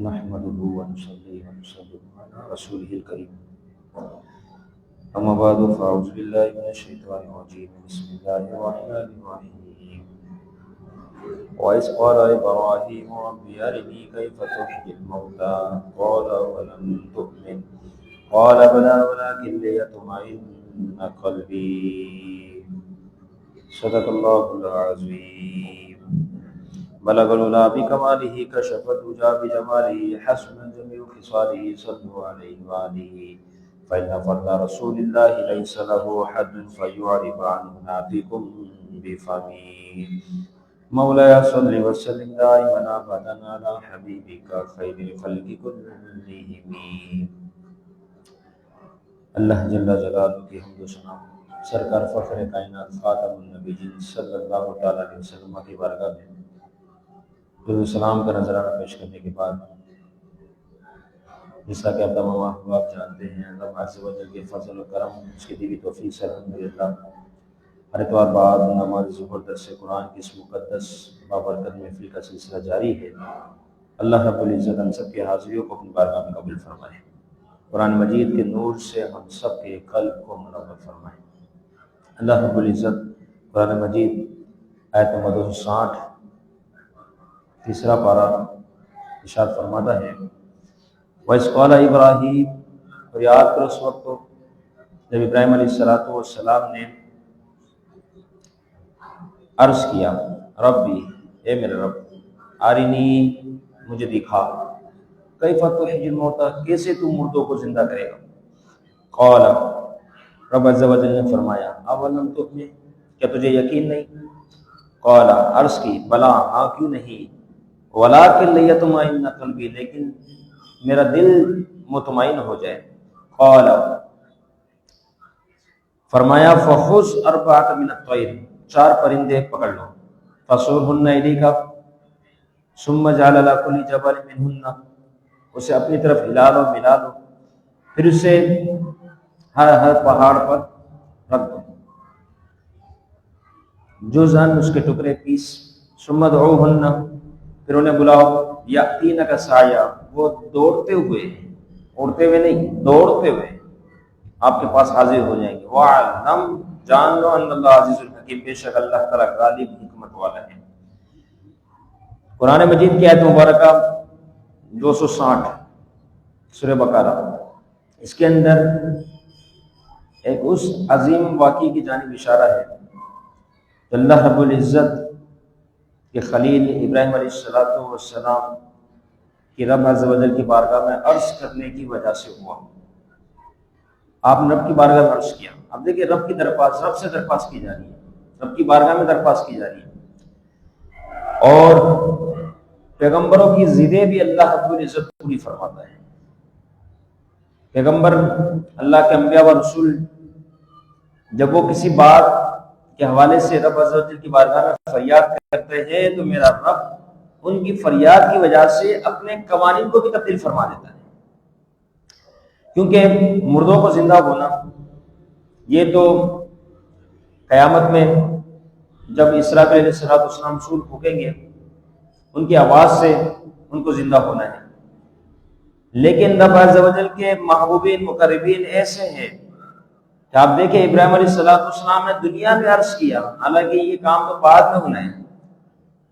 نحمده ونصلي ونسلم على رسوله الكريم أما بعد فأعوذ بالله من الشيطان الرجيم بسم الله الرحمن الرحيم وإذ قال إبراهيم رب أرني كيف تحيي الموتى قال ولم تؤمن قال بلى ولكن ليطمئن قلبي صدق الله العظيم بلغ العلا بكماله كشف الدجى بجماله حسن جميع خصاله صلوا عليه وآله فإن فضل رسول الله ليس له حد فيعرب عنه ناطق بفمه مولاي صل وسلم دائما أبدا على حبيبك خير الخلق كلهم. اللہ جل جلالہ کی حمد و ثنا سرکار فخر کائنات خاتم النبیین صلی اللہ تعالی علیہ وسلم کی بارگاہ میں درود و سلام کا نذرانہ پیش کرنے کے بعد، جیسا کہ آپ تمام احباب جانتے ہیں، اللہ عز و جل کے فضل و کرم، اس کی دی ہوئی توفیق سے الحمدللہ ہر اتوار بعد نماز ظہر درس قرآن کی اس مقدس بابرکت محفل کا سلسلہ جاری ہے۔ اللہ رب العزت ہم سب کی حاضریوں کو اپنی بارگاہ میں قبول فرمائے، قرآن مجید کے نور سے ہم سب کے قلب کو منور فرمائے۔ اللہ رب العزت قرآن مجید آیت نمبر 260 تیسرا پارہ ارشاد فرماتا ہے، وَإِذْ قَالَ إِبْرَاهِيمُ، اور یاد کرو اس وقت کو جب ابراہیم علیہ السلام نے عرض کیا، ربی، اے میرے رب، آرینی، مجھے دکھا، کیف تحیی الموتیٰ، کیسے تو مردوں کو زندہ کرے گا۔ قال، رب عز و جل نے فرمایا، اولم تؤمن، کیا تجھے یقین نہیں؟ قال، عرض کی، بلا، ہاں کیوں نہیں، ولکن لیطمئن قلبی، لیکن میرا دل مطمئن ہو جائے۔ قال، فرمایا، فخذ اربعۃ من الطیر، 4 پرندے پکڑ لو، فصرهن الیک، ثم اجعل علی کل جبل منهن، اسے اپنی طرف ہلا لو، ملا لو، پھر اسے ہر پہاڑ پر رکھ دو، جزءاً، اس کے ٹکڑے پیس، ثم ادعوهن، پھر انہیں بلاؤ، یاتینک سعیا، وہ دوڑتے ہوئے، اڑتے ہوئے نہیں، دوڑتے ہوئے آپ کے پاس حاضر ہو جائیں گے۔ وَعَلَّمْ، جان لو، ان اللہ عزیز الحکیم، بے شک اللہ تعالیٰ غالب حکمت والا ہے۔ قرآن مجید کی آیت مبارکہ 260 سورہ بقرہ، اس کے اندر ایک اس عظیم واقعے کی جانب اشارہ ہے کہ اللہ رب العزت کے خلیل ابراہیم علیہ السلام کی رب عز و جل کی بارگاہ میں عرض کرنے کی وجہ سے ہوا۔ آپ نے رب کی بارگاہ میں عرض کیا۔ اب دیکھیں، رب کی درخواست، رب سے درخواست کی جا رہی ہے، رب کی بارگاہ میں درخواست کی جا رہی ہے، اور پیغمبروں کی ضدیں بھی اللہ رب العزت پوری فرماتا ہے۔ پیغمبر، اللہ کے انبیاء و رسول، جب وہ کسی بات کے حوالے سے رب عز و جل کی بارگاہ میں فریاد کرتے ہیں تو میرا رب ان کی فریاد کی وجہ سے اپنے قوانین کو بھی تبدیل فرما دیتا ہے، کیونکہ مردوں کو زندہ ہونا، یہ تو قیامت میں جب اسرافیل علیہ السلام سور پھونکیں گے، ان کی آواز سے ان کو زندہ ہونا ہے، لیکن رب عز و جل کے محبوبین مقربین ایسے ہیں کہ آپ دیکھیں، ابراہیم علیہ السلام نے دنیا میں عرض کیا، حالانکہ یہ کام تو بعد میں ہونا ہے،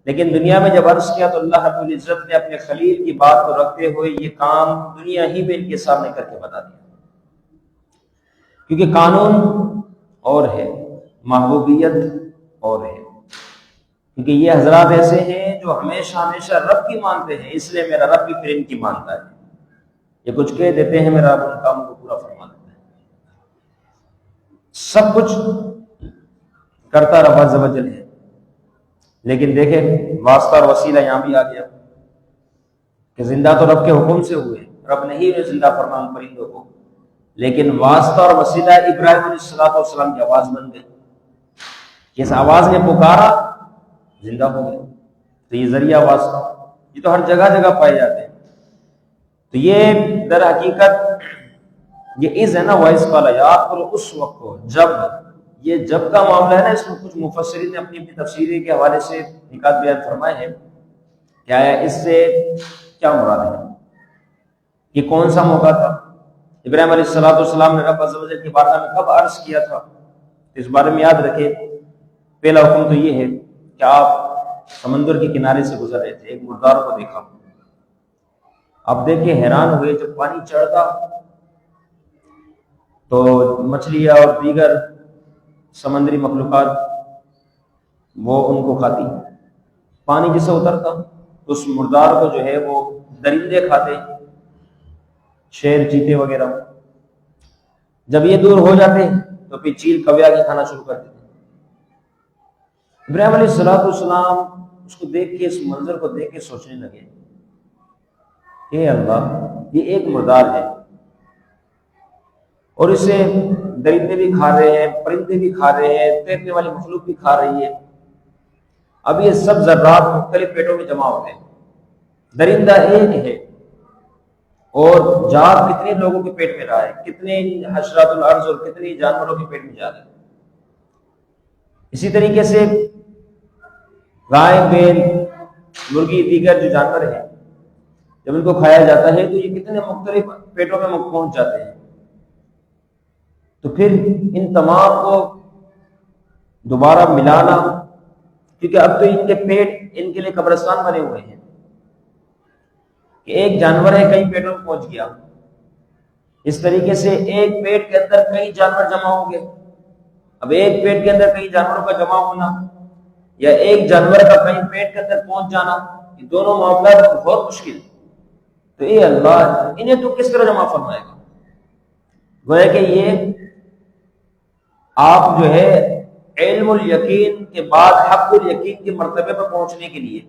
لیکن دنیا میں جب عرض کیا تو اللہ رب العزت نے اپنے خلیل کی بات کو رکھتے ہوئے یہ کام دنیا ہی میں ان کے سامنے کر کے بتا دیا، کیونکہ قانون اور ہے، محبوبیت اور ہے، کیونکہ یہ حضرات ایسے ہیں جو ہمیشہ ہمیشہ رب کی مانتے ہیں، اس لیے میرا رب بھی پھر ان کی مانتا ہے۔ یہ کچھ کہہ دیتے ہیں، میرا رب ان کام کو پورا فرما دیتا ہے۔ سب کچھ کرتا رب عز و جل ہے، لیکن دیکھیں واسطہ اور وسیلہ یہاں بھی آ گیا کہ زندہ تو رب کے حکم سے ہوئے، رب نے ہی زندہ فرمایا ان پرندوں کو، لیکن واسطہ اور وسیلہ ابراہیم علیہ السلام کی آواز بن گئی، اس آواز نے پکارا، زندہ ہو گئے۔ تو یہ ذریعہ واسطہ، یہ تو ہر جگہ جگہ پائے جاتے ہیں۔ تو یہ در حقیقت یہ از ہے نا، وائس والا، یاد کرو اس وقت کو جب، یہ جب کا معاملہ ہے نا، اس میں کچھ مفسرین نے اپنی تفسیری کے حوالے سے نکات بیان فرمائے ہیں، کیا ہے اس سے کیا مراد ہے۔ یہ کون سا موقع تھا؟ ابراہیم علیہ السلام نے رب عز و جل کی بارگاہ میں کب عرض کیا تھا؟ اس بارے میں یاد رکھے، پہلا حکم تو یہ ہے کہ آپ سمندر کے کنارے سے گزر رہے تھے، ایک مردار کو دیکھا، آپ دیکھ کے حیران ہوئے، جب پانی چڑھتا تو مچھلیاں اور دیگر سمندری مخلوقات وہ ان کو کھاتی، پانی جسے اترتا تو اس مردار کو جو ہے وہ درندے کھاتے، شیر، چیتے وغیرہ۔ جب یہ دور ہو جاتے تو پھر چیل کویا کے کھانا شروع کر دیتے۔ ابراہیم علیہ السلام اس کو دیکھ کے، اس منظر کو دیکھ کے سوچنے لگے کہ اللہ، یہ ایک مردار ہے اور اسے درندے بھی کھا رہے ہیں، پرندے بھی کھا رہے ہیں، تیرنے والی مخلوق بھی کھا رہی ہے، اب یہ سب ذرات مختلف پیٹوں میں جمع ہوتے ہیں، درندہ ایک ہے اور جا کتنے لوگوں کے پیٹ میں رہا ہے، کتنے حشرات الارض اور کتنے جانوروں کے پیٹ میں جا رہا ہے۔ اسی طریقے سے گائے، بیل، مرغی، دیگر جو جانور ہیں، جب ان کو کھایا جاتا ہے تو یہ کتنے مختلف پیٹوں میں پہنچ جاتے ہیں۔ تو پھر ان تمام کو دوبارہ ملانا، کیونکہ اب تو ان کے پیٹ ان کے لیے قبرستان بنے ہوئے ہیں کہ ایک جانور ہے کئی پیٹوں میں پہنچ گیا، اس طریقے سے ایک پیٹ کے اندر کئی جانور جمع ہوں گے۔ اب ایک پیٹ کے اندر کئی جانوروں کا جمع ہونا یا ایک جانور کا کئی پیٹ کے اندر پہنچ جانا، یہ دونوں معاملات بہت مشکل۔ تو اے اللہ، انہیں تو کس طرح جمع فرمائے گا؟ گویا کہ یہ آپ جو ہے علم الیقین کے بعد حق الیقین کے مرتبے پر پہنچنے کے لیے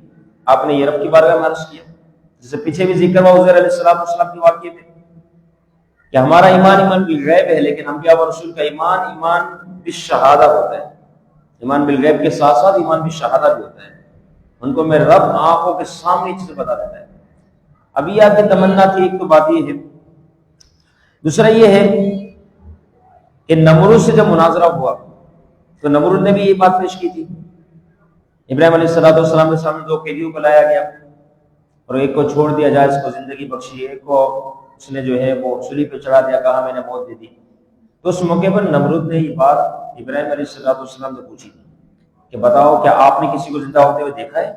آپ نے یہ رب کی بارگاہ میں عرض کیا، جسے پیچھے بھی ذکر ہوا عزیر علیہ السلام کے واقعے میں کہ ہمارا ایمان بالغیب ہے، لیکن انبیاء و رسول کا ایمان بالشہادہ ہوتا ہے۔ ایمان بالغیب کے ساتھ ساتھ ایمان بالشہادہ بھی ہوتا ہے، ان کو میرے رب آنکھوں کے سامنے چیزیں بتا دیتا ہے۔ ابھی آپ کی تمنا تھی، ایک تو بات یہ ہے، دوسرا یہ ہے کہ نمرود سے جب مناظرہ ہوا تو نمرود نے بھی یہ بات پیش کی تھی، ابراہیم علیہ السلام کے سامنے دو قیدیوں کو لایا گیا اور ایک کو چھوڑ دیا جائے، اس کو زندگی بخشی، ایک کو اس نے جو ہے وہ سولی پہ چڑھا دیا، کہا میں نے موت دے دی۔ تو اس موقع پر نمرود نے یہ بات ابراہیم علیہ السلام سے پوچھی کہ بتاؤ، کیا آپ نے کسی کو زندہ ہوتے ہوئے دیکھا ہے؟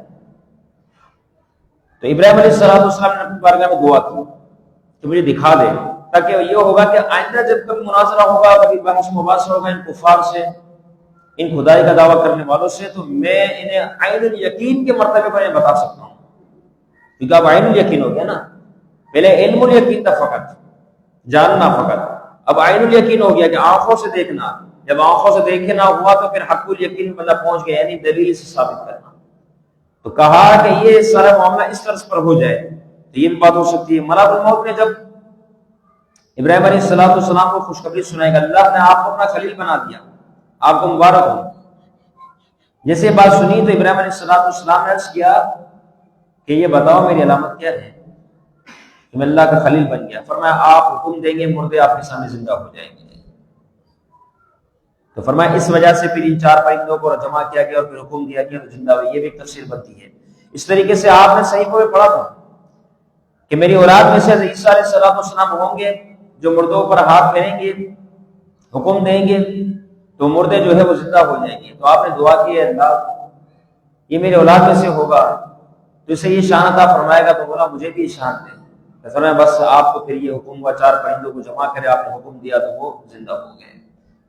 تو ابراہیم علیہ السلام نے اپنی بارگاہ میں دعا کی کہ مجھے دکھا دے، تاکہ یہ ہوگا کہ آئندہ جب کبھی مناظرہ ہوگا، کبھی بحث مباحثہ ہوگا ان کفار سے، ان خدائی کا دعویٰ کرنے والوں سے، تو میں انہیں عین الیقین کے مرتبے پر بتا سکتا ہوں، کیونکہ اب عین الیقین ہو گیا نا، پہلے علم الیقین تھا، فقط جاننا فقط، اب عین الیقین ہو گیا کہ آنکھوں سے دیکھنا، جب آنکھوں سے دیکھے نہ ہوا تو پھر حق الیقین بندہ پہنچ گیا، یعنی دلیل سے ثابت کرنا۔ تو کہا کہ یہ سارا معاملہ اس طرح پر ہو جائے تو یہ بات ہو سکتی ہے۔ ملک الموت نے جب ابراہیم علیہ السلام کو خوشخبری سنائی کہ اللہ نے آپ کو اپنا خلیل بنا دیا، آپ کو مبارک ہو، جیسے بات سنی تو ابراہیم علیہ السلام نے عرض کیا کہ یہ بتاؤ میری علامت کیا ہے کہ میں اللہ کا خلیل بن گیا؟ فرمایا آپ حکم دیں گے مردے آپ کے سامنے زندہ ہو جائیں گے۔ تو فرمایا اس وجہ سے پھر ان چار پرندوں کو جمع کیا گیا اور پھر حکم دیا گیا تو زندہ ہوئے، یہ بھی ایک تفسیر بنتی ہے۔ اس طریقے سے آپ نے صحیفوں میں پڑھا تھا کہ میری اولاد میں سے عیسیٰ علیہ السلام ہوں گے جو مردوں پر ہاتھ پھیریں گے، حکم دیں گے تو مردے جو ہے وہ زندہ ہو جائیں گے۔ تو آپ نے دعا کی ہے اللہ یہ میرے اولاد میں سے ہوگا تو اسے یہ شان عطا فرمائے گا، تو بولا مجھے بھی شان دے۔ فرمایا بس آپ کو پھر یہ حکم ہوا چار پرندوں کو جمع کرے، آپ نے حکم دیا تو وہ زندہ ہو گئے۔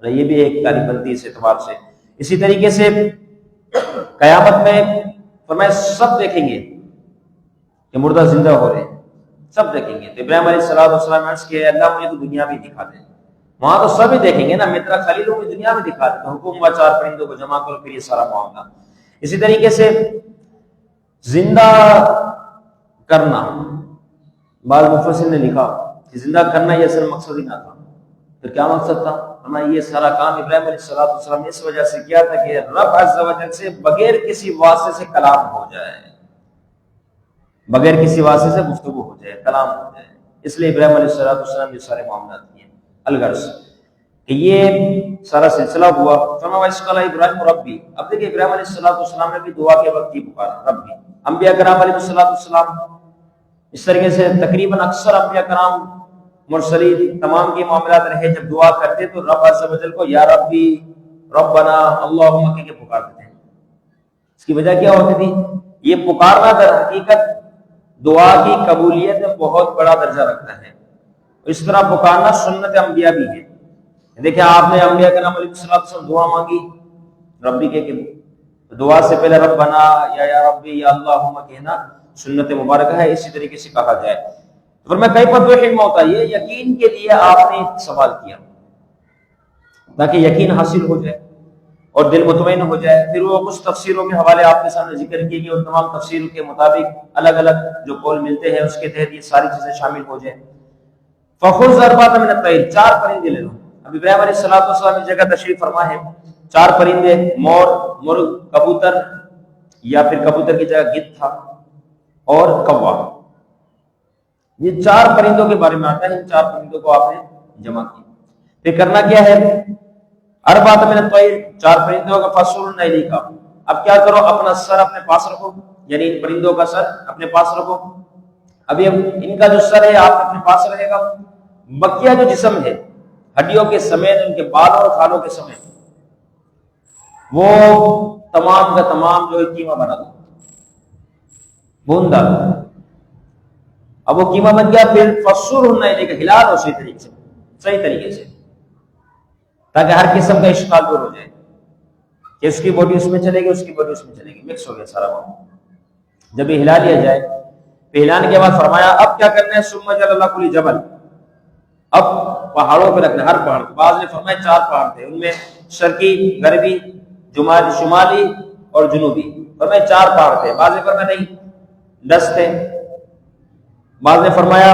یہ بھی ایک تعریف بنتی ہے اس اعتبار سے۔ اسی طریقے سے قیامت میں فرمایا سب دیکھیں گے کہ مردہ زندہ ہو رہے ہیں، سب دیکھیں گے۔ تو ابراہیم علیہ السلام نے عرض کیا اللہ مجھے تو دنیا میں دکھا دے، وہاں تو سب ہی دیکھیں گے نا، میں تیرا خلیل ہوں، دنیا میں دکھا دے۔ تو حکم ہوا چار پرندوں کو جمع کرو، پھر یہ سارا معاملہ۔ اسی طریقے سے زندہ کرنا، بعض مفسرین نے لکھا کہ زندہ کرنا یہ اصل مقصد ہی نہ تھا، پھر کیا مقصد تھا؟ ہمیں یہ سارا کام ابراہیم علیہ السلام نے اس وجہ سے کیا تھا کہ رب عز و جل سے بغیر کسی واسطے سے کلام ہو جائے، بغیر کسی واسطے سے گفتگو ہو جائے، کلام ہو جائے۔ اس لیے ابراہیم علیہ السلام یہ سارے معاملات کیے۔ الغرض کہ یہ سارا سلسلہ ہوا۔ فرمایا اس قال ابراہیم ربی، اب دیکھیں ابراہیم علیہ السلام نے بھی دعا کے وقت کی پکارا ربی۔ انبیاء کرام علیہ السلام اس طریقے سے تقریباً اکثر انبیاء کرام مرسلین تمام کے معاملات رہے، جب دعا کرتے تو رب عز و جل کو یا ربی ربنا اللہم کہہ کے پکارتے تھے۔ اس کی وجہ کیا ہوتی تھی؟ یہ پکارنا در حقیقت دعا کی قبولیت میں بہت بڑا درجہ رکھتا ہے۔ اس طرح پکارنا سنت انبیاء بھی ہے۔ دیکھیں آپ نے انبیاء کرام علیہ السلام دعا مانگی، ربی کہہ کے دعا سے پہلے ربنا یا ربی یا اللہم کہنا سنت مبارکہ ہے، اسی طریقے سے کہا جائے۔ تو میں کئی پر دو حکمہ ہوتا ہے، یقین کے لیے آپ نے سوال کیا تاکہ یقین حاصل ہو جائے اور دل مطمئن ہو جائے۔ پھر وہ کچھ تفسیروں کے حوالے آپ کے سامنے ذکر کیے گئے اور تمام تفسیروں کے مطابق الگ الگ جو قول ملتے ہیں اس کے تحت یہ ساری چیزیں شامل ہو جائیں۔ فخذ اربعۃ من الطیر، 4 پرندے لے لو۔ اب ابراہیم علیہ السلام اس جگہ تشریف فرما ہے، 4 پرندے، مور، مرغ، کبوتر یا پھر کبوتر کی جگہ گدھ تھا، اور کوا۔ یہ 4 پرندوں کے بارے میں آتا ہے، ان 4 پرندوں کو آپ نے جمع کیا۔ پھر کرنا کیا ہے؟ اربعۃ من الطیر، 4 پرندوں کا فصرن الیک، اب کیا کرو؟ اپنا سر اپنے پاس رکھو، یعنی ان پرندوں کا سر اپنے پاس رکھو۔ ابھی ان کا جو سر ہے آپ اپنے پاس رہے گا، بقیہ جو جسم ہے ہڈیوں کے سمیت، ان کے بال اور کھالوں کے سمیت، وہ تمام کا تمام جو قیمہ بنا دو، بھون ڈالو۔ اب وہ قیمہ بن گیا، پھر فصرن الیک، ہلا دو صحیح طریقے سے تاکہ ہر قسم کا اشکال دور ہو جائے کہ اس کی باڈی اس میں چلے گی، اس کی باڈی اس میں چلے گی، مکس ہو گیا سارا معاملہ۔ جب یہ ہلا لیا جائے، پھر ہلانے کے بعد فرمایا اب کیا کرنا ہے؟ ثم جعل اللہ کل جبل، اب پہاڑوں پہ رکھنا، ہر پہاڑ۔ بعض نے فرمایا 4 پہاڑ تھے، ان میں شرقی، غربی، شمالی اور جنوبی، فرمایا 4 پہاڑ تھے۔ بعض نے فرمایا نہیں 10 تھے۔ بعض نے فرمایا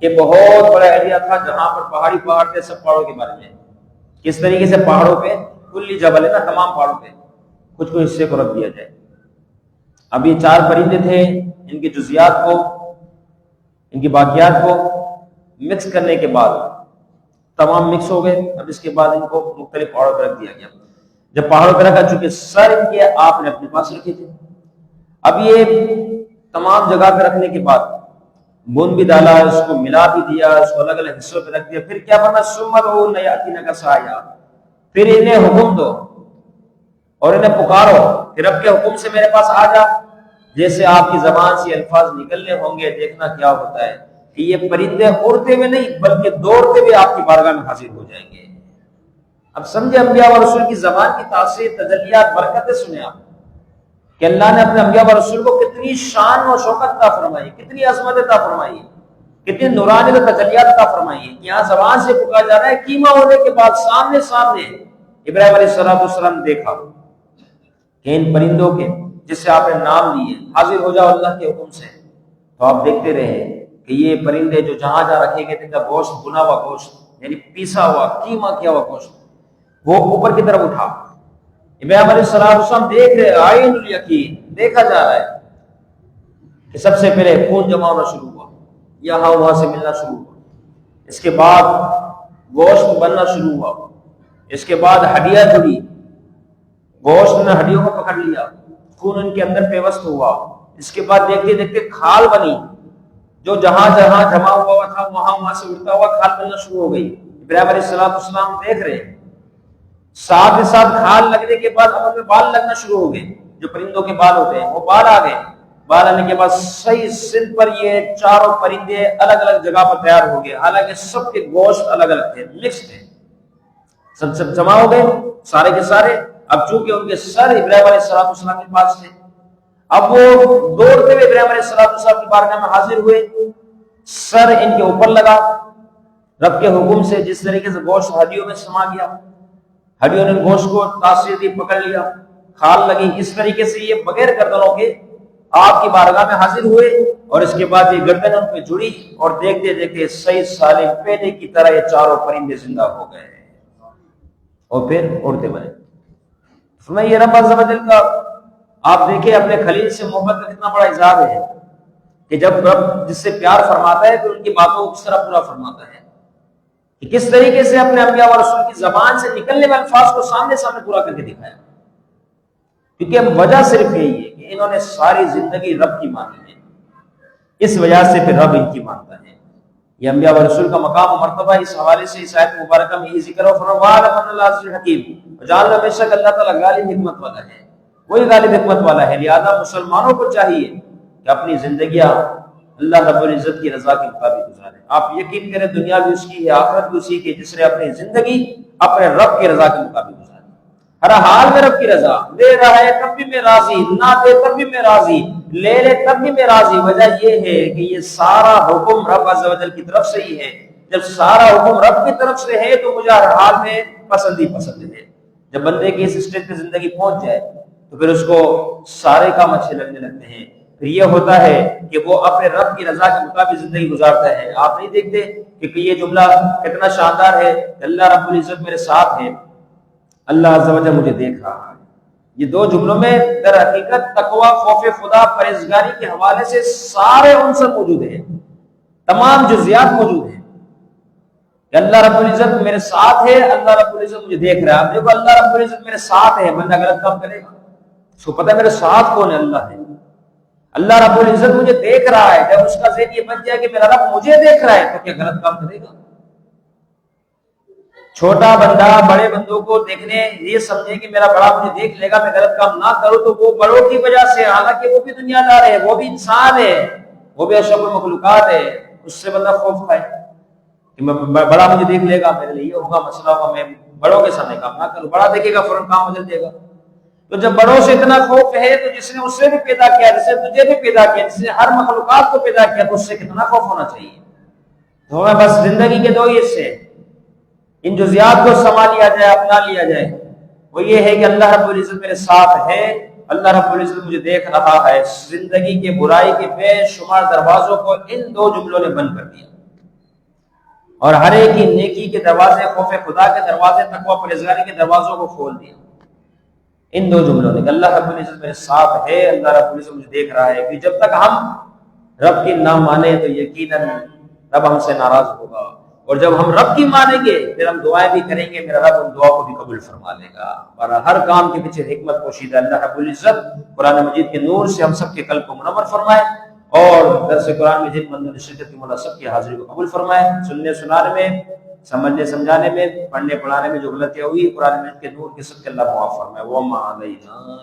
کہ بہت بڑا ایریا تھا جہاں پر پہاڑ تھے، سب پہاڑوں کے بارے میں کس طریقے سے پہاڑوں پہ کلی جبل ہے نا، تمام پہاڑوں پہ کچھ حصے کو رکھ دیا جائے۔ اب یہ 4 پرندے تھے، ان کی جزیات کو، ان کی باقیات کو مکس کرنے کے بعد تمام مکس ہو گئے۔ اب اس کے بعد ان کو مختلف پہاڑوں پہ رکھ دیا گیا۔ جب پہاڑوں پہ رکھا، چونکہ سر ان کے آپ نے اپنے پاس رکھے تھے، اب یہ تمام جگہ پہ رکھنے کے بعد بون بھی ڈالا، اس کو ملا بھی دیا، اس کو الگ الگ حصوں پہ رکھ دیا۔ پھر کیا فرمایا؟ ثم ادعوا یاتینک سعیا، پھر انہیں حکم دو اور انہیں پکارو کہ رب کے حکم سے میرے پاس آ جا۔ جیسے آپ کی زبان سے الفاظ نکلنے ہوں گے، دیکھنا کیا ہوتا ہے کہ یہ پرندے اڑتے ہوئے نہیں بلکہ دوڑتے ہوئے آپ کی بارگاہ میں حاضر ہو جائیں گے۔ اب سمجھے انبیاء و رسول کی زبان کی تاثیر، تجلیات، برکتیں سنیں آپ کہ اللہ نے اپنے انبیاء و رسول کو کتنی شان و شوکت عطا فرمائی، کتنی عظمت عطا فرمائی، کتنی نورانی و تجلیات عطا فرمائی ہے۔ یہاں زبان سے پکارا جا رہا ہے، قیمہ ہونے کے بعد سامنے ابراہیم علیہ السلام نے دیکھا کہ ان پرندوں کے جس سے آپ نے نام لیے حاضر ہو جاؤ اللہ کے حکم سے، تو آپ دیکھتے رہے کہ یہ پرندے جو جہاں جہاں رکھے گئے تھے، کا گوشت، بنا ہوا گوشت، یعنی پیسا ہوا، قیمہ کیا ہوا گوشت، وہ اوپر کی طرف اٹھا۔ ابراہیم علیہ السلام دیکھ رہے، عین الیقین، دیکھا جا رہا ہے کہ سب سے پہلے خون جمع ہونا شروع ہوا، یہاں وہاں سے ملنا شروع ہوا، اس کے بعد گوشت بننا شروع ہوا، اس کے بعد ہڈیاں جڑی، گوشت نے ہڈیوں کو پکڑ لیا، خون ان کے اندر پیوست ہوا، اس کے بعد دیکھتے دیکھتے کھال بنی، جو جہاں جہاں جمع ہوا تھا وہاں وہاں سے اٹھتا ہوا کھال بننا شروع ہو گئی۔ ابراہیم علیہ السلام دیکھ رہے ہیں، ساتھ ساتھ کھال لگنے کے بعد اب ان میں بال لگنا شروع ہو گئے، جو پرندوں کے بال ہوتے ہیں وہ بال آ گئے۔ بال آنے کے بعد صحیح سن پر یہ 4 پرندے الگ الگ جگہ پر تیار ہو گئے، حالانکہ سب کے گوشت الگ الگ تھے، مکس تھے، سب جمع ہو گئے سارے کے سارے۔ اب چونکہ ان کے سر ابراہیم علیہ السلام کے پاس تھے، اب وہ دوڑتے ہوئے ابراہیم علیہ السلام کی بارگاہ میں حاضر ہوئے، سر ان کے اوپر لگا، رب کے حکم سے جس طریقے سے گوشت ہڈیوں میں سما گیا، ہڈیوں نے گوشت کو تاثیر دی، پکڑ لیا، کھال لگی، اس طریقے سے یہ بغیر گردنوں کے آپ کی بارگاہ میں حاضر ہوئے، اور اس کے بعد یہ گردن ان پہ جڑی، اور دیکھتے دیکھتے صحیح سالم پہلے کی طرح یہ 4 پرندے زندہ ہو گئے اور پھر اڑتے بنے۔ فرمایا یہ رب عز و جل کا، آپ دیکھیں اپنے خلیل سے محبت کا کتنا بڑا اظہار ہے کہ جب رب جس سے پیار فرماتا ہے تو ان کی باتوں کو کس طرح پورا فرماتا ہے، کہ کس طریقے سے اپنے انبیاء و رسول کی زبان سے نکلنے والے الفاظ کو سامنے پورا کر کے دکھایا۔ کیونکہ وجہ صرف یہی ہے کہ انہوں نے ساری زندگی رب کی مانی ہے، اس وجہ سے پھر رب ان کی مانتا ہے۔ یہ انبیاء و رسول کا مقام و مرتبہ اس حوالے سے اس آیت مبارکہ میں یہ ذکر ہو فرمایا حکیم، جاننا بے شک اللہ تعالیٰ غالب حکمت والا ہے، وہی غالب حکمت والا ہے۔ لہذا مسلمانوں کو چاہیے کہ اپنی زندگیاں اللہ رب العزت کی رضا کے مطابق گزاریں۔ آپ یقین کریں دنیا بھی اس کی ہے، آخرت بھی اسی کی، جس نے اپنی زندگی اپنے رب کی رضا کے مطابق گزاری، ہر حال میں رب کی رضا، دے رہا ہے تب بھی میں راضی، نہ دے تب بھی میں راضی، لے لے تب بھی میں راضی۔ وجہ یہ ہے کہ یہ سارا حکم رب عز و جل کی طرف سے ہی ہے۔ جب سارا حکم رب کی طرف سے ہے تو مجھے ہر حال میں پسند ہی پسند ہے۔ جب بندے کی اس اسٹیج پہ زندگی پہنچ جائے تو پھر اس کو سارے کام اچھے لگنے لگتے ہیں، پھر یہ ہوتا ہے کہ وہ اپنے رب کی رضا کے مطابق زندگی گزارتا ہے۔ آپ نہیں دیکھتے کہ یہ جملہ کتنا شاندار ہے کہ اللہ رب العزت میرے ساتھ ہے، اللہ عز و جل مجھے دیکھ رہا ہے۔ یہ دو جملوں میں در حقیقت تقوی، خوف خدا، پرہیزگاری کے حوالے سے سارے عنصر موجود ہیں، تمام جزیات موجود ہیں کہ اللہ رب العزت میرے ساتھ ہے، اللہ رب العزت مجھے دیکھ رہا ہے۔ دیکھو اللہ رب العزت میرے ساتھ ہے، بندہ غلط کام کرے گا؟ اس کو پتہ ہے میرے ساتھ کون ہے، اللہ ہے۔ اللہ رب العزت مجھے دیکھ رہا ہے، جب اس کا ذہن یہ بن جائے کہ میرا رب مجھے دیکھ رہا ہے تو کیا غلط کام کرے گا؟ چھوٹا بندہ بڑے بندوں کو دیکھنے یہ سمجھے کہ میرا بڑا مجھے دیکھ لے گا، میں غلط کام نہ کروں، تو وہ بڑوں کی وجہ سے، حالانکہ وہ بھی دنیا دار ہے، وہ بھی انسان ہے، وہ بھی اشرف المخلوقات ہے، اس سے بندہ خوف کھائے کہ بڑا مجھے دیکھ لے گا، میرے لیے یہ ہوگا، مسئلہ ہوگا، میں بڑوں کے سامنے کام نہ کروں، بڑا دیکھے گا فوراً کام بدل دے گا۔ تو جب بڑوں سے اتنا خوف ہے تو جس نے اس سے بھی پیدا کیا، جس نے تجھے بھی پیدا کیا، جس نے ہر مخلوقات کو پیدا کیا، تو اس سے کتنا خوف ہونا چاہیے۔ تو ہمیں بس زندگی کے دو ہی حصے، ان جزیات کو سنبھال لیا جائے، اپنا لیا جائے۔ وہ یہ ہے کہ اللہ رب العزت میرے ساتھ ہے، اللہ رب العزت مجھے دیکھ رہا ہے۔ زندگی کے برائی کے بے شمار دروازوں کو ان دو جملوں نے بند کر دیا، اور ہر ایک کی نیکی کے دروازے، خوف خدا کے دروازے، تقوی پرہیزگاری کے دروازوں کو کھول دیا ان دو جملوں نے کہ اللہ رب العزت میرے ساتھ ہے، اللہ رب العزت مجھے دیکھ رہا ہے۔ کہ جب تک ہم رب کی نہ مانے تو یقیناً رب ہم سے ناراض ہوگا، اور جب ہم رب کی مانیں گے پھر ہم دعائیں بھی کریں گے، میرا رب ان دعاؤں کو بھی قبول فرما لے گا۔ اور ہر کام کے پیچھے حکمت پوشیدہ اللہ رب العزت قرآن مجید کے نور سے ہم سب کے قلب کو منور فرمائے، اور درس قرآن میں جن بندوں نے شرکت کی مولا سب کی حاضری کو قبول فرمائے۔ سننے سنانے میں، سمجھنے سمجھانے میں، پڑھنے پڑھانے میں جو غلطیاں ہوئی قرآن مجید کے نور کے سب کے اللہ معاف فرمائے۔ وما علینا